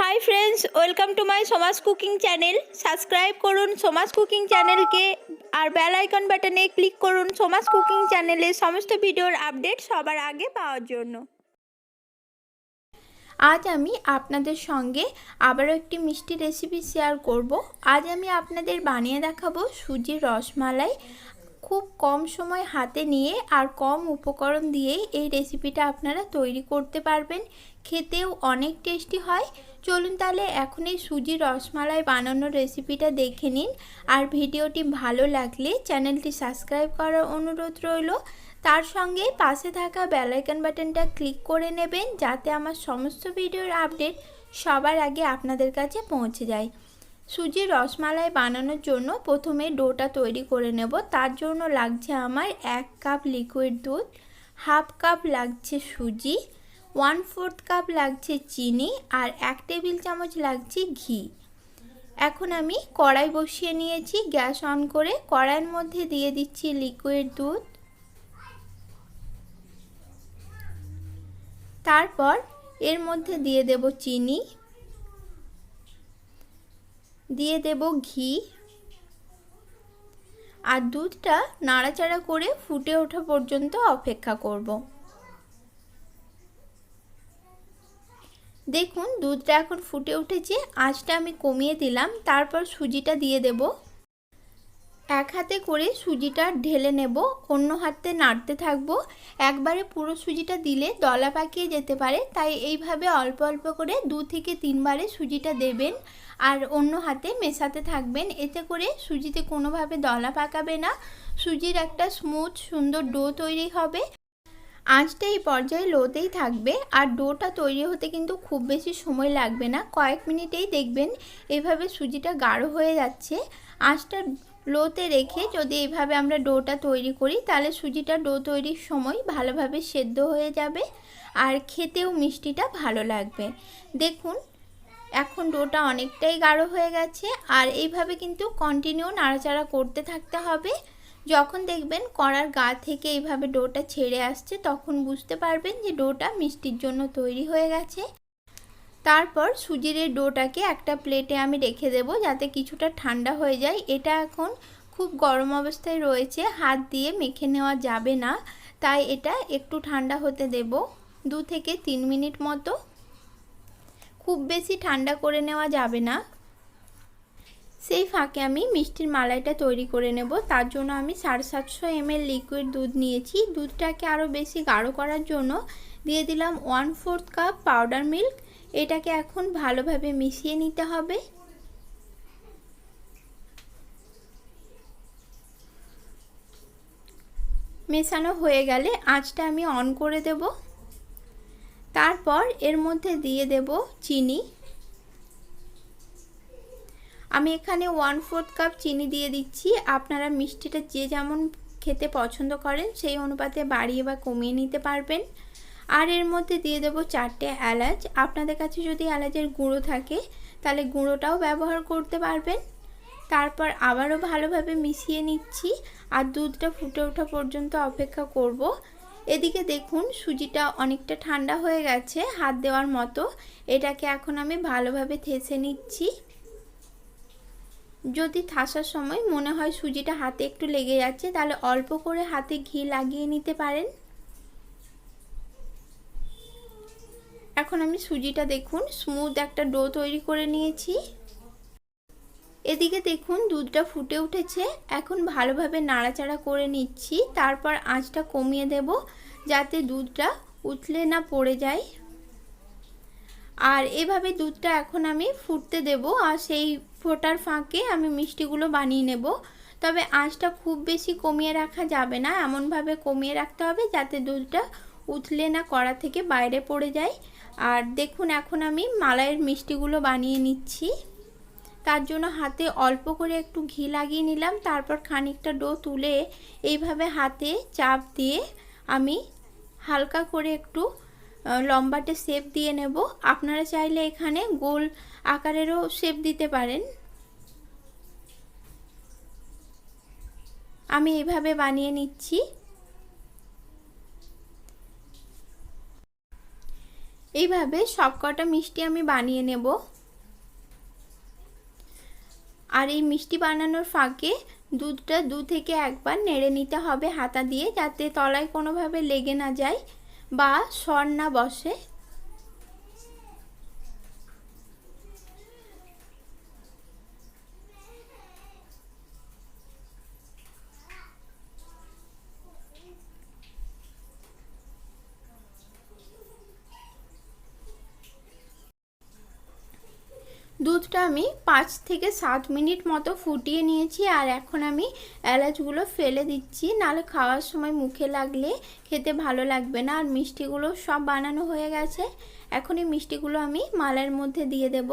High friends welcome to my Soma's cooking channel subscribe करुन Soma's cooking channel के और bell icon बाटने click करुन Soma's cooking channel समस्त भिडियोर आपडेट सबार आगे पाওয়ার জন্য। आज आमी आपनादेर संगे आबारो एकटी मिष्टि रेसिपि शेयर करब। आज आमी आपनादेर बानिये देखाबो सुजिर रसमालाई। खूब कम समय हाथे निये और कम उपकरण दिए এই রেসিপিটা আপনারা তৈরি করতে পারবেন। খেতেও অনেক টেস্টি হয়। চলুন তাহলে এখন এই সুজির রসমালাই বানানোর রেসিপিটা দেখে নিন। আর ভিডিওটি ভালো লাগলে চ্যানেলটি সাবস্ক্রাইব করার অনুরোধ রইল। তার সঙ্গে পাশে থাকা বেল আইকন বাটনটা ক্লিক করে নেবেন যাতে আমার সমস্ত ভিডিওর আপডেট সবার আগে আপনাদের কাছে পৌঁছে যায়। সুজির রসমালাই বানানোর জন্য প্রথমে ডোটা তৈরি করে নেব। তার জন্য লাগছে আমার 1 কাপ লিকুইড দুধ, হাফ কাপ লাগছে সুজি, 1/4 কাপ লাগছে চিনি আর 1 টেবিল চামচ লাগছে ঘি। এখন আমি কড়াই বসিয়ে নিয়েছি, গ্যাস অন করে কড়াইয়ের মধ্যে দিয়ে দিচ্ছি লিকুইড দুধ। তারপর এর মধ্যে দিয়ে দেব চিনি, দিয়ে দেব ঘি আর দুধটা নাড়াচাড়া করে ফুটে ওঠা পর্যন্ত অপেক্ষা করব। দেখুন দুধটা এখন ফুটে উঠেছে, আঁচটা আমি কমিয়ে দিলাম। তারপর সুজিটা দিয়ে দেব। এক হাতে করে সুজিটা ঢেলে নেব, অন্য হাতে নাড়তে থাকবো। একবারে পুরো সুজিটা দিলে দলা পাকিয়ে যেতে পারে, তাই এইভাবে অল্প অল্প করে 2 থেকে 3 বারে সুজিটা দেবেন আর অন্য হাতে মেশাতে থাকবেন। এতে করে সুজিতে কোনোভাবে দলা পাকাবে না, সুজির একটা স্মুথ সুন্দর ডো তৈরি হবে। আঁচটা এই পর্যায়ে লোতেই থাকবে আর ডোটা তৈরি হতে কিন্তু খুব বেশি সময় লাগবে না, কয়েক মিনিটেই দেখবেন এভাবে সুজিটা গাঢ় হয়ে যাচ্ছে। আঁচটা লোতে রেখে যদি এইভাবে আমরা ডোটা তৈরি করি তাহলে সুজিটা ডো তৈরির সময় ভালোভাবে সেদ্ধ হয়ে যাবে আর খেতেও মিষ্টিটা ভালো লাগবে। দেখুন এখন ডোটা অনেকটাই গাঢ় হয়ে গেছে আর এইভাবে কিন্তু কন্টিনিউ নাড়াচাড়া করতে থাকতে হবে। যখন দেখবেন কড়ার গা থেকে এইভাবে ডোটা ছেড়ে আসছে তখন বুঝতে পারবেন যে ডোটা মিষ্টির জন্য তৈরি হয়ে গেছে। তারপর সুজির এই ডোটাকে একটা প্লেটে আমি রেখে দেব যাতে কিছুটা ঠান্ডা হয়ে যায়। এটা এখন খুব গরম অবস্থায় রয়েছে, হাত দিয়ে মেখে নেওয়া যাবে না, তাই এটা একটু ঠান্ডা হতে দেব 2 থেকে 3 মিনিট মতো। খুব বেশি ঠান্ডা করে নেওয়া যাবে না। সেই ফাঁকে আমি মিষ্টির মালাইটা তৈরি করে নেব। তার জন্য আমি 750 ml লিকুইড দুধ নিয়েছি। দুধটাকে আরও বেশি গাঢ় করার জন্য দিয়ে দিলাম 1/4 কাপ পাউডার মিল্ক। এটাকে এখন ভালোভাবে মিশিয়ে নিতে হবে। মেশানো হয়ে গেলে আঁচটা আমি অন করে দেব। তারপর এর মধ্যে দিয়ে দেব চিনি। আমি এখানে 1/4 কাপ চিনি দিয়ে দিচ্ছি। আপনারা মিষ্টিটা যে যেমন খেতে পছন্দ করেন সেই অনুপাতে বাড়িয়ে বা কমিয়ে নিতে পারবেন। আর এর মধ্যে দিয়ে দেব 4টে এলাচ। আপনাদের কাছে যদি এলাচের গুঁড়ো থাকে তাহলে গুঁড়োটাও ব্যবহার করতে পারবেন। তারপর আবারও ভালোভাবে মিশিয়ে নিচ্ছি আর দুধটা ফুটে ওঠা পর্যন্ত অপেক্ষা করব। এদিকে দেখুন সুজিটা অনেকটা ঠান্ডা হয়ে গেছে হাত দেওয়ার মতো। এটাকে এখন আমি ভালোভাবে থেসে নিচ্ছি। যদি থাসার সময় মনে হয় সুজিটা হাতে একটু লেগে যাচ্ছে তাহলে অল্প করে হাতে ঘি লাগিয়ে নিতে পারেন। এখন আমি সুজিটা দেখুন স্মুথ একটা ডো তৈরি করে নিয়েছি। এদিকে দেখুন দুধটা ফুটে উঠেছে, এখন ভালোভাবে নাড়াচাড়া করে নিচ্ছি। তারপর আঁচটা কমিয়ে দেব যাতে দুধটা উতলে না পড়ে যায়। আর এভাবে দুধটা এখন আমি ফুটতে দেব আর সেই ফোটার ফাঁকে আমি মিষ্টিগুলো বানিয়ে নেব। তবে আঁচটা খুব বেশি কমিয়ে রাখা যাবে না, এমনভাবে কমিয়ে রাখতে হবে যাতে দুধটা উতলে না কড়া থেকে বাইরে পড়ে যায়। আর দেখুন এখন আমি মালাইয়ের মিষ্টিগুলো বানিয়ে নিচ্ছি। তার জন্য হাতে অল্প করে একটু ঘি লাগিয়ে নিলাম। তারপর খানিকটা ডো তুলে এইভাবে হাতে চাপ দিয়ে আমি হালকা করে একটু লম্বাটে শেপ দিয়ে নেব। আপনারা চাইলে এখানে গোল আকারেরও শেপ দিতে পারেন। আমি এইভাবে বানিয়ে নিচ্ছি। এইভাবে সবকটা মিষ্টি আমি বানিয়ে নেব। আর এই মিষ্টি বানানোর ফাঁকে দুধটা 2 থেকে 1 বার নেড়ে নিতে হবে হাতা দিয়ে, যাতে তলায় কোনোভাবে লেগে না যায় বা সর না বসে। দুধটা আমি 5 থেকে 7 মিনিট মতো ফুটিয়ে নিয়েছি। আর এখন আমি এলাচগুলো ফেলে দিচ্ছি, নাহলে খাওয়ার সময় মুখে লাগলে খেতে ভালো লাগবে না। আর মিষ্টিগুলো সব বানানো হয়ে গেছে। এখন এই মিষ্টিগুলো আমি মালাইয়ের মধ্যে দিয়ে দেব।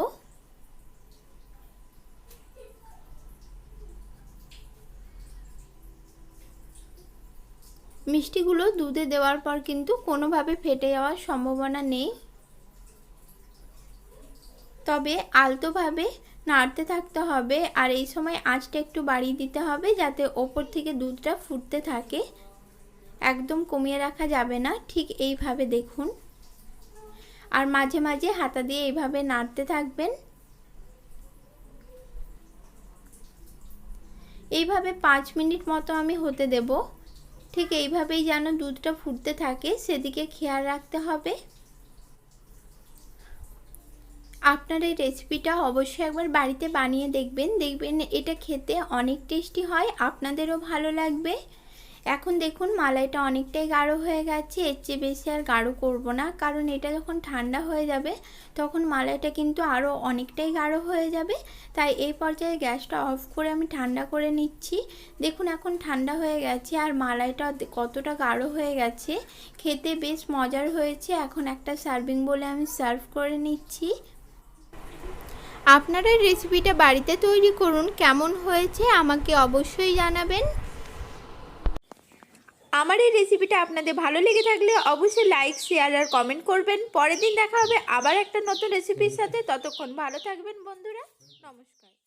মিষ্টিগুলো দুধে দেওয়ার পর কিন্তু কোনোভাবে ফেটে যাওয়ার সম্ভাবনা নেই, তবে আলতোভাবে নাড়তে থাকতে হবে। আর এই সময় আঁচটা একটু বাড়িয়ে দিতে হবে, যাতে ওপর থেকে দুধটা ফুটতে থাকে। একদম কমিয়ে রাখা যাবে না, ঠিক এইভাবে দেখুন। আর মাঝে মাঝে হাতা দিয়ে এইভাবে নাড়তে থাকবেন। এইভাবে 5 মিনিট মতো আমি হতে দেব। ঠিক এইভাবেই যেন দুধটা ফুটতে থাকে সেদিকে খেয়াল রাখতে হবে। আপনার এই রেসিপিটা অবশ্যই একবার বাড়িতে বানিয়ে দেখবেন এটা খেতে অনেক টেস্টি হয়, আপনাদেরও ভালো লাগবে। এখন দেখুন মালাইটা অনেকটাই গাঢ় হয়ে গেছে, এর চেয়ে বেশি আর গাঢ় করব না, কারণ এটা যখন ঠান্ডা হয়ে যাবে তখন মালাইটা কিন্তু আরও অনেকটাই গাঢ় হয়ে যাবে। তাই এই পর্যায়ে গ্যাসটা অফ করে আমি ঠান্ডা করে নিচ্ছি। দেখুন এখন ঠান্ডা হয়ে গেছে আর মালাইটা কতটা গাঢ় হয়ে গেছে, খেতে বেশ মজার হয়েছে। এখন একটা সার্ভিং বলে আমি সার্ভ করে নিচ্ছি। আপনারা রেসিপিটা বাড়িতে তৈরি করুন, কেমন হয়েছে আমাকে অবশ্যই জানাবেন। আমার এই রেসিপিটা আপনাদের ভালো লেগে থাকলে অবশ্যই লাইক, শেয়ার আর কমেন্ট করবেন। পরের দিন দেখা হবে আবার একটা নতুন রেসিপির সাথে। ততক্ষণ ভালো থাকবেন বন্ধুরা, নমস্কার।